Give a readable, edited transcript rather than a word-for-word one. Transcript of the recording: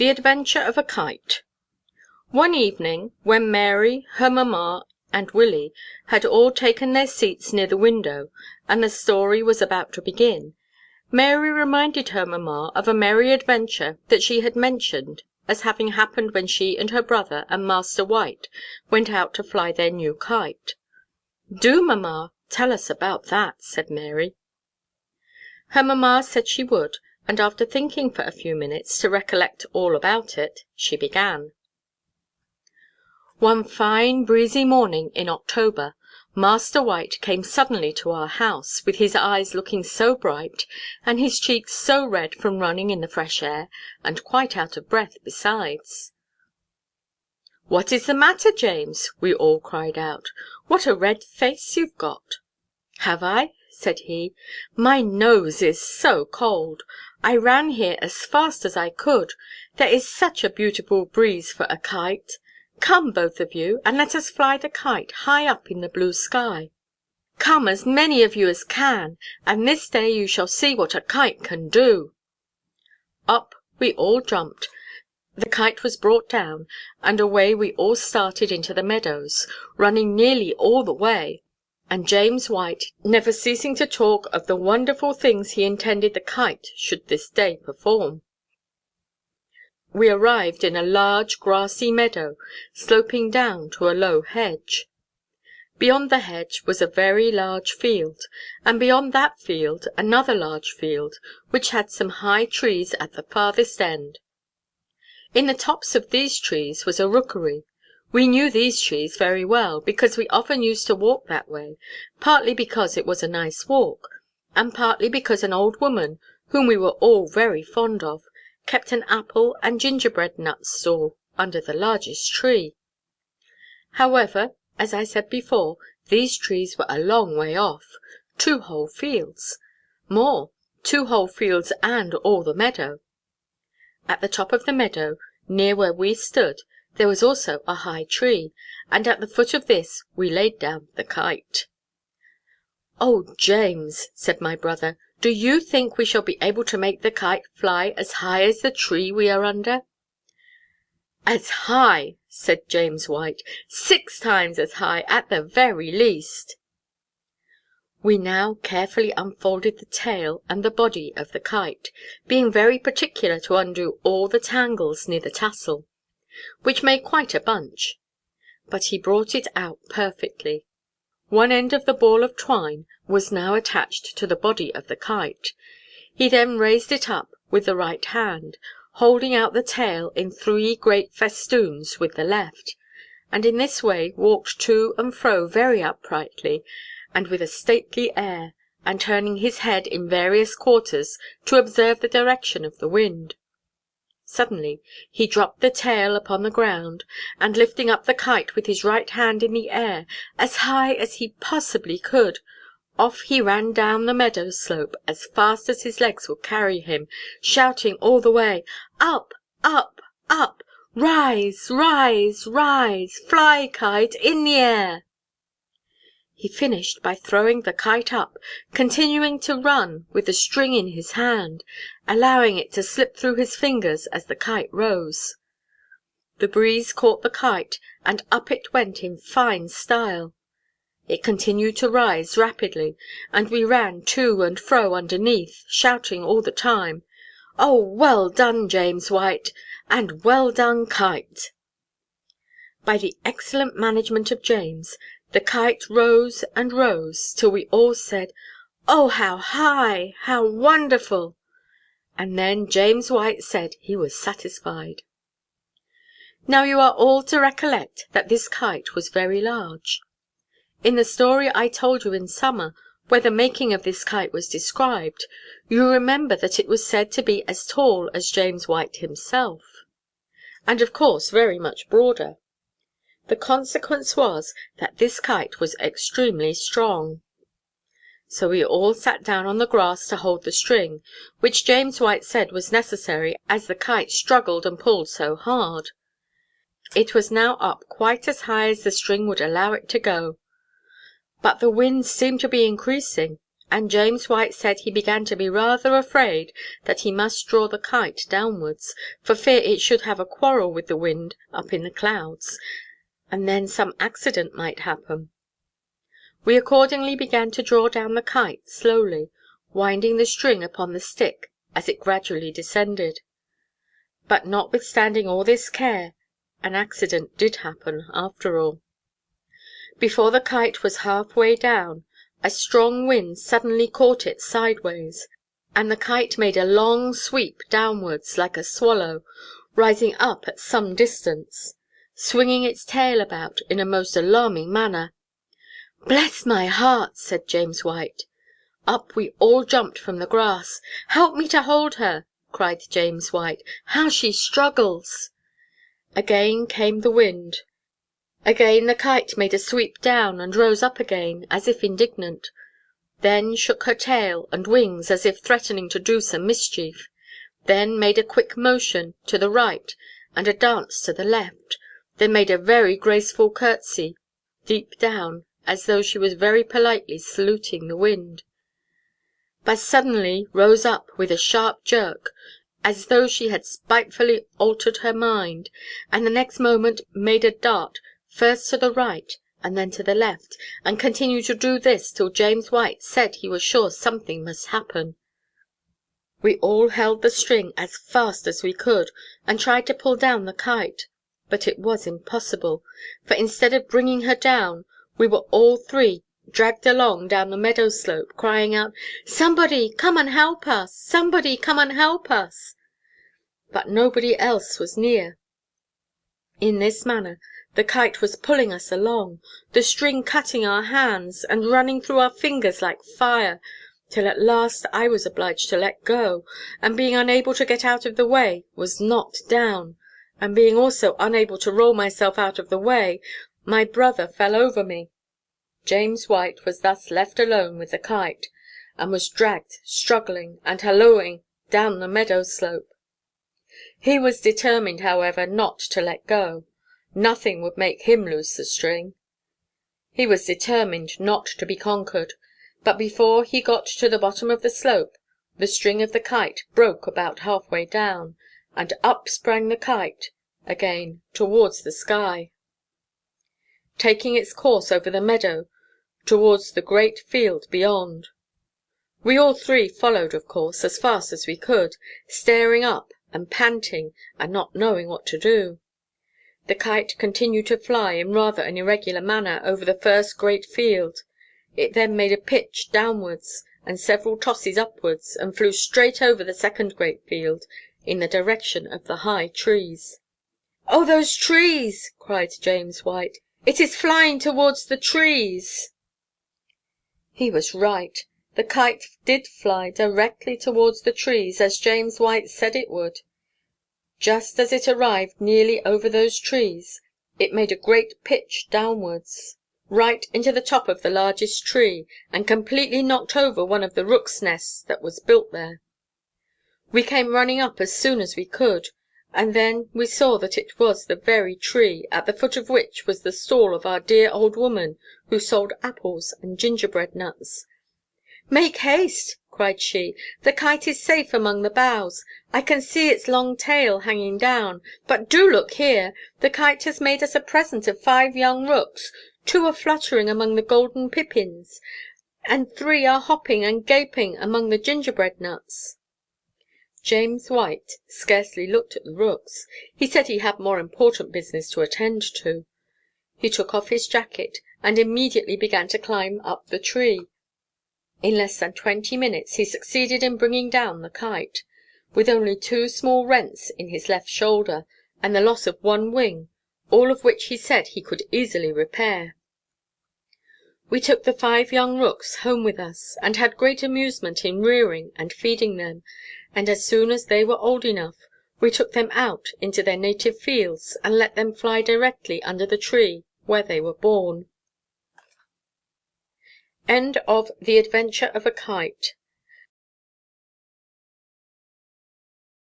The Adventure of a Kite. One evening, when Mary, her mamma, and Willie had all taken their seats near the window, and the story was about to begin, Mary reminded her mamma of a merry adventure that she had mentioned as having happened when she and her brother and Master White went out to fly their new kite. "Do, mamma, tell us about that," said Mary. Her mamma said she would, and after thinking for a few minutes to recollect all about it, she began. One fine breezy morning in October, Master White came suddenly to our house, with his eyes looking so bright, and his cheeks so red from running in the fresh air, and quite out of breath besides. "What is the matter, James?" we all cried out. "What a red face you've got!" "Have I?" said he. "My nose is so cold. I ran here as fast as I could. There is such a beautiful breeze for a kite. Come, both of you, and let us fly the kite high up in the blue sky. Come, as many of you as can, and this day you shall see what a kite can do." Up we all jumped, the kite was brought down, and away we all started into the meadows, running nearly all the way, and James White never ceasing to talk of the wonderful things he intended the kite should this day perform. We arrived in a large grassy meadow, sloping down to a low hedge. Beyond the hedge was a very large field, and beyond that field another large field, which had some high trees at the farthest end. In the tops of these trees was a rookery. We knew these trees very well, because we often used to walk that way, partly because it was a nice walk, and partly because an old woman, whom we were all very fond of, kept an apple and gingerbread nut stall under the largest tree. However, as I said before, these trees were a long way off, 2 whole fields. More, 2 whole fields and all the meadow. At the top of the meadow, near where we stood, there was also a high tree, and at the foot of this we laid down the kite. "Oh, James," said my brother, "do you think we shall be able to make the kite fly as high as the tree we are under?" "As high," said James White, "6 times as high at the very least." We now carefully unfolded the tail and the body of the kite, being very particular to undo all the tangles near the tassel, which made quite a bunch. But he brought it out perfectly. One end of the ball of twine was now attached to the body of the kite. He then raised it up with the right hand, holding out the tail in 3 great festoons with the left, and in this way walked to and fro very uprightly and with a stately air, and turning his head in various quarters to observe the direction of the wind. Suddenly he dropped the tail upon the ground, and lifting up the kite with his right hand in the air, as high as he possibly could, off he ran down the meadow slope as fast as his legs would carry him, shouting all the way, "Up, up, up! Rise, rise, rise! Fly, kite, in the air!" He finished by throwing the kite up, continuing to run with the string in his hand, allowing it to slip through his fingers as the kite rose. The breeze caught the kite, and up it went in fine style. It continued to rise rapidly, and we ran to and fro underneath, shouting all the time, "Oh, well done, James White, and well done, Kite!" By the excellent management of James, the kite rose and rose, till we all said, "Oh, how high! How wonderful!" And then James White said he was satisfied. Now you are all to recollect that this kite was very large. In the story I told you in summer, where the making of this kite was described, you remember that it was said to be as tall as James White himself, and of course very much broader. The consequence was that this kite was extremely strong. So we all sat down on the grass to hold the string, which James White said was necessary, as the kite struggled and pulled so hard. It was now up quite as high as the string would allow it to go, but the wind seemed to be increasing, and James White said he began to be rather afraid that he must draw the kite downwards, for fear it should have a quarrel with the wind up in the clouds, and then some accident might happen. We accordingly began to draw down the kite slowly, winding the string upon the stick as it gradually descended. But notwithstanding all this care, an accident did happen after all. Before the kite was half–way down, a strong wind suddenly caught it sideways, and the kite made a long sweep downwards like a swallow, rising up at some distance, swinging its tail about in a most alarming manner. "Bless my heart!" said James White. Up we all jumped from the grass. "Help me to hold her!" cried James White. "How she struggles!" Again came the wind. Again the kite made a sweep down, and rose up again, as if indignant; then shook her tail and wings, as if threatening to do some mischief; then made a quick motion to the right and a dance to the left; then made a very graceful curtsey, deep down, as though she was very politely saluting the wind; but suddenly rose up with a sharp jerk, as though she had spitefully altered her mind, and the next moment made a dart first to the right and then to the left, and continued to do this till James White said he was sure something must happen. We all held the string as fast as we could, and tried to pull down the kite, but it was impossible, for instead of bringing her down, we were all three dragged along down the meadow–slope, crying out, "Somebody come and help us! Somebody come and help us!" But nobody else was near. In this manner the kite was pulling us along, the string cutting our hands, and running through our fingers like fire, till at last I was obliged to let go, and being unable to get out of the way, was knocked down, and being also unable to roll myself out of the way, my brother fell over me. James White was thus left alone with the kite, and was dragged, struggling and hallooing, down the meadow–slope. He was determined, however, not to let go. Nothing would make him loose the string. He was determined not to be conquered, but before he got to the bottom of the slope, the string of the kite broke about half–way down, and up sprang the kite again towards the sky, taking its course over the meadow towards the great field beyond. We all three followed, of course, as fast as we could, staring up and panting, and not knowing what to do. The kite continued to fly in rather an irregular manner over the first great field. It then made a pitch downwards, and several tosses upwards, and flew straight over the second great field, in the direction of the high trees. "Oh, those trees!" cried James White. "It is flying towards the trees!" He was right. The kite did fly directly towards the trees, as James White said it would. Just as it arrived nearly over those trees, it made a great pitch downwards, right into the top of the largest tree, and completely knocked over one of the rooks' nests that was built there. We came running up as soon as we could, and then we saw that it was the very tree, at the foot of which was the stall of our dear old woman, who sold apples and gingerbread nuts. "Make haste!" cried she. "The kite is safe among the boughs. I can see its long tail hanging down. But do look here! The kite has made us a present of 5 young rooks. 2 are fluttering among the golden pippins, and 3 are hopping and gaping among the gingerbread nuts." James White scarcely looked at the rooks. He said he had more important business to attend to. He took off his jacket, and immediately began to climb up the tree. In less than 20 minutes he succeeded in bringing down the kite, with only 2 small rents in his left shoulder, and the loss of 1 wing, all of which he said he could easily repair. We took the 5 young rooks home with us, and had great amusement in rearing and feeding them, and as soon as they were old enough, we took them out into their native fields, and let them fly directly under the tree where they were born. End of The Adventure of a Kite.